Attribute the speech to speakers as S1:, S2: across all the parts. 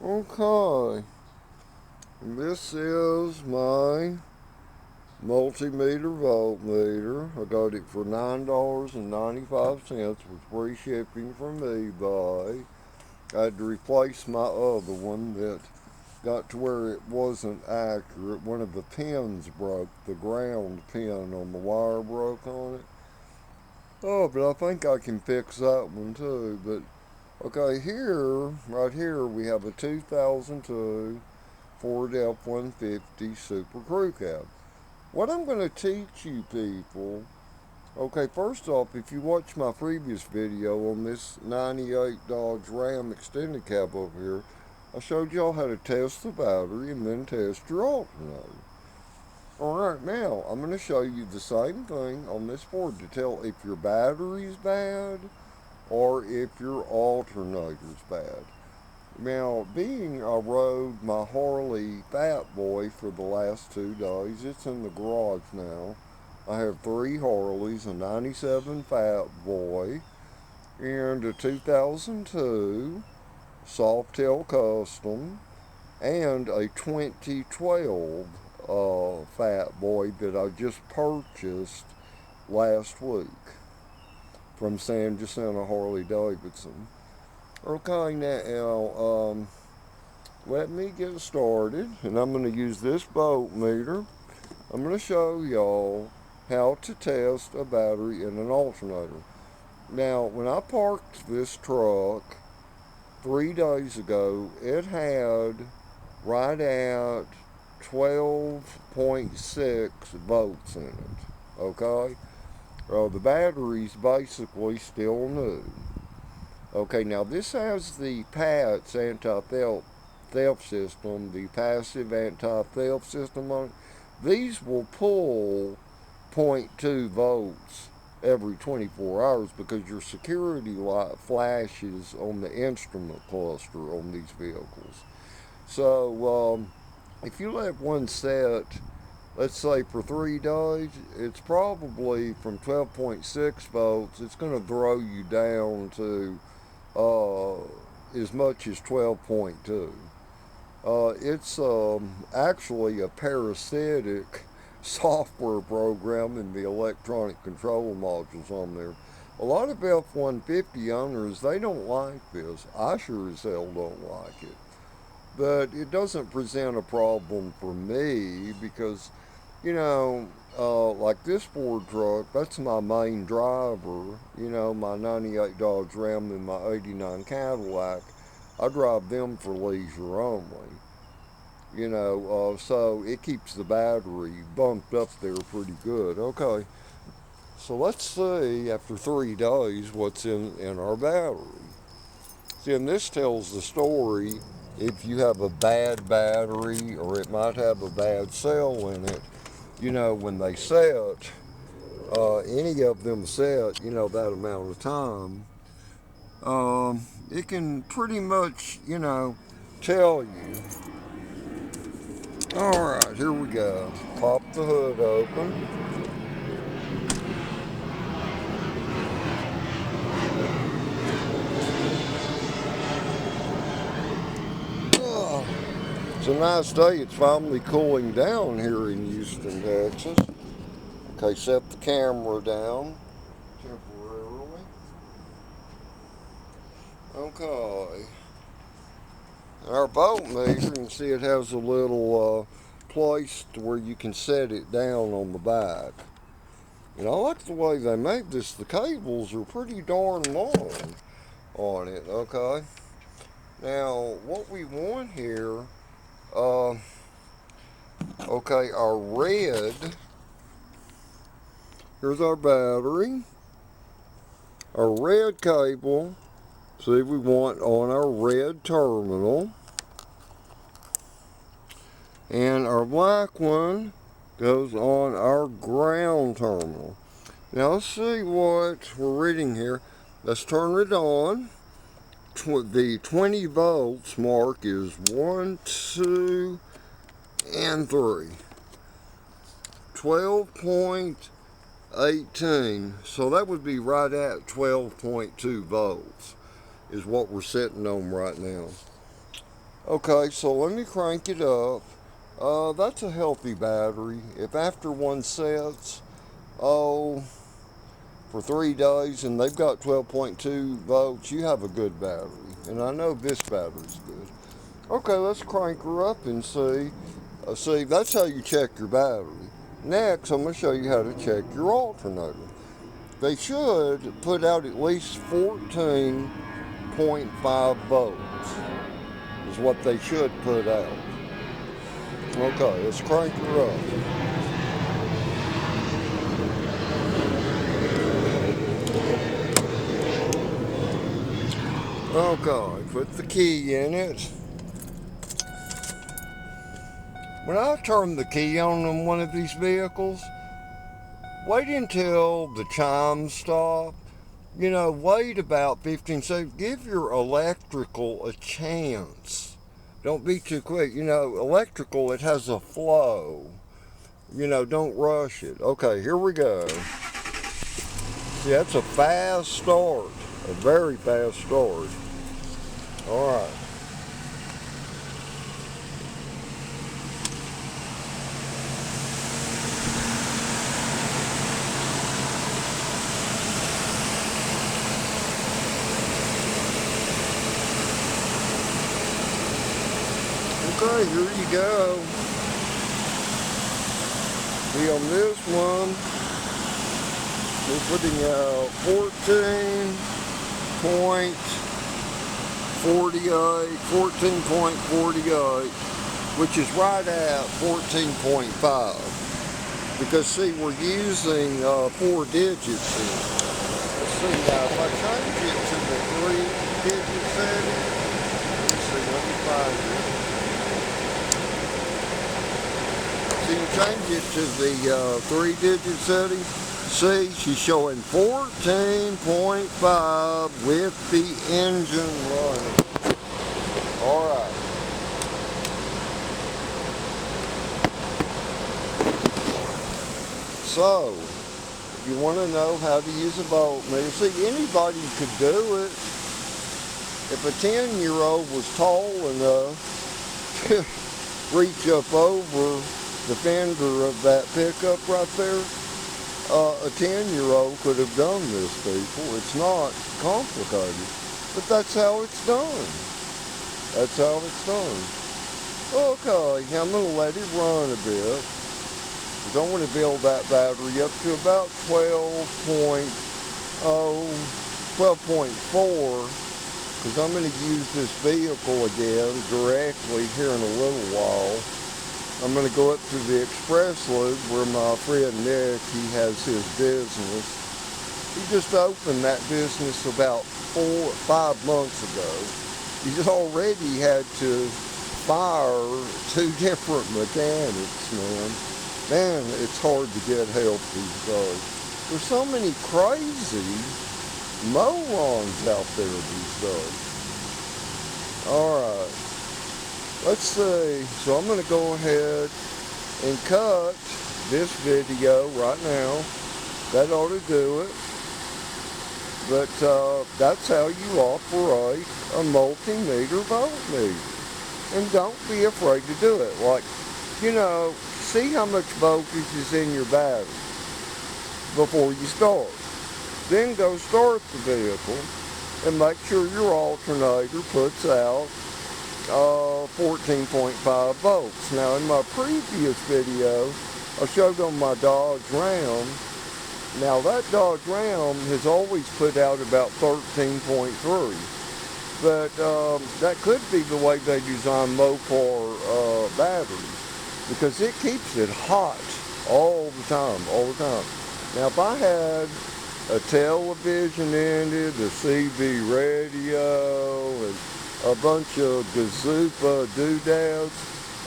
S1: Okay, this is my multimeter voltmeter. I got it for $9.95 with free shipping from eBay. I had to replace my other one that got to where it wasn't accurate. One of the pins broke, the ground pin on the wire broke on it. Oh, but I think I can fix that one too. But okay, right here, we have a 2002 Ford F-150 Super Crew Cab. What I'm going to teach you people, okay, first off, if you watch my previous video on this 98 Dodge Ram extended cab over here, I showed y'all how to test the battery and then test your alternator. Alright, now I'm going to show you the same thing on this Ford to tell if your battery's bad or if your alternator's bad. Now, being I rode my Harley Fat Boy for the last 2 days, it's in the garage now. I have 3 Harleys, a 97 Fat Boy, and a 2002 Softail Custom, and a 2012 Fat Boy that I just purchased last week from San Jacinto Harley Davidson. Okay, now, let me get started, and I'm going to use this voltmeter. I'm going to show y'all how to test a battery in an alternator. Now, when I parked this truck 3 days ago, it had right at 12.6 volts in it, okay? The battery's basically still new. Okay, now this has the PATS anti-theft system, the passive anti-theft system on it. These will pull 0.2 volts every 24 hours because your security light flashes on the instrument cluster on these vehicles. So if you let one set, let's say for 3 days, it's probably from 12.6 volts, it's going to throw you down to as much as 12.2. It's actually a parasitic software program in the electronic control modules on there. A lot of F-150 owners, they don't like this. I sure as hell don't like it. But it doesn't present a problem for me because, like this Ford truck, that's my main driver. My 98 Dodge Ram and my 89 Cadillac, I drive them for leisure only. So it keeps the battery bumped up there pretty good. Okay, so let's see after 3 days what's in our battery. See, and this tells the story if you have a bad battery or it might have a bad cell in it. When they set, any of them set, that amount of time, it can pretty much, tell you. Alright, here we go. Pop the hood open. It's a nice day. It's finally cooling down here in Houston, Texas. Okay, set the camera down temporarily. Okay. Our voltmeter, you can see it has a little place where you can set it down on the back. And I like the way they made this. The cables are pretty darn long on it, okay? Now, what we want here, okay, our red, here's our battery. Our red cable, see, we want on our red terminal. And our black one goes on our ground terminal. Now let's see what we're reading here. Let's turn it on. The 20 volts mark is 1, 2, and 3. 12.18. So that would be right at 12.2 volts is what we're sitting on right now. Okay, so let me crank it up. That's a healthy battery. If after one sets, oh, for 3 days and they've got 12.2 volts, you have a good battery. And I know this battery's good. Okay, let's crank her up and see. See, that's how you check your battery. Next, I'm going to show you how to check your alternator. They should put out at least 14.5 volts is what they should put out. Okay, let's crank her up. Okay, put the key in it. When I turn the key on one of these vehicles, wait until the chimes stop. Wait about 15 seconds. Give your electrical a chance. Don't be too quick. Electrical, it has a flow. Don't rush it. Okay, here we go. See, that's a fast start. A very fast start. All right. Okay, here you go. See, on this one, we're putting out 14.48, which is right at 14.5. Because see, we're using 4 digits here. Let's see now, if I change it to the 3-digit setting, let's see, let me find it. So you change it to the 3-digit setting. See, she's showing 14.5 with the engine running. Alright. So, if you want to know how to use a voltmeter, see, anybody could do it. If a 10-year-old was tall enough to reach up over the fender of that pickup right there, a 10-year-old could have done this, people. It's not complicated, but that's how it's done. That's how it's done. Okay, I'm going to let it run a bit. I want to build that battery up to about 12.4, because I'm going to use this vehicle again directly here in a little while. I'm going to go up to the express loop where my friend Nick, he has his business. He just opened that business about 5 months ago. He's already had to fire 2 different mechanics, man. Man, it's hard to get help these days. There's so many crazy morons out there these days. Alright. Let's see. So I'm going to go ahead and cut this video right now. That ought to do it. But that's how you operate a multimeter voltmeter. And don't be afraid to do it. Like, see how much voltage is in your battery before you start. Then go start the vehicle and make sure your alternator puts out 14.5 volts. Now in my previous video, I showed on my Dodge Ram. Now that Dodge Ram has always put out about 13.3. But that could be the way they design Mopar batteries, because it keeps it hot all the time. Now if I had a television in it, a CB radio, and a bunch of gazoopa doodads,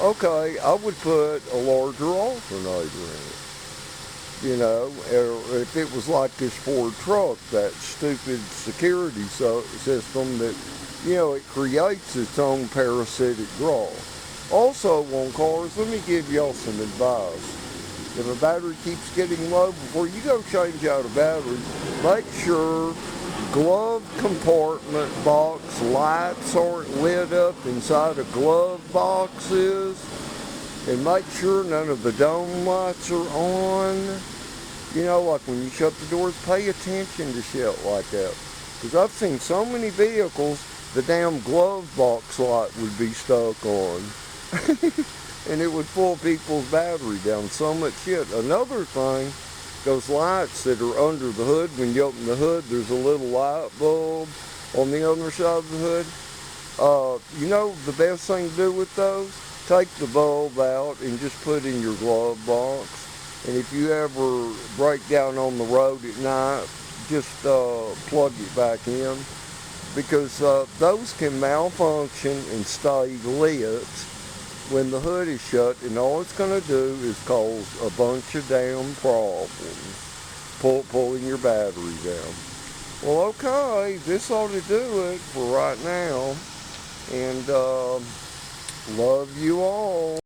S1: okay, I would put a larger alternator in it. Or if it was like this Ford truck, that stupid security system that, it creates its own parasitic draw. Also on cars, let me give y'all some advice. If a battery keeps getting low, before you go change out a battery, make sure glove compartment box lights aren't lit up inside of glove boxes, and make sure none of the dome lights are on. You know, like when you shut the doors, pay attention to shit like that. Because I've seen so many vehicles, the damn glove box light would be stuck on. And it would pull people's battery down. So much shit. Another thing, those lights that are under the hood, when you open the hood, there's a little light bulb on the other side of the hood. You know the best thing to do with those? Take the bulb out and just put it in your glove box. And if you ever break down on the road at night, just plug it back in. Because those can malfunction and stay lit when the hood is shut, and all it's going to do is cause a bunch of damn problems, pulling your battery down. Well, okay, this ought to do it for right now, and love you all.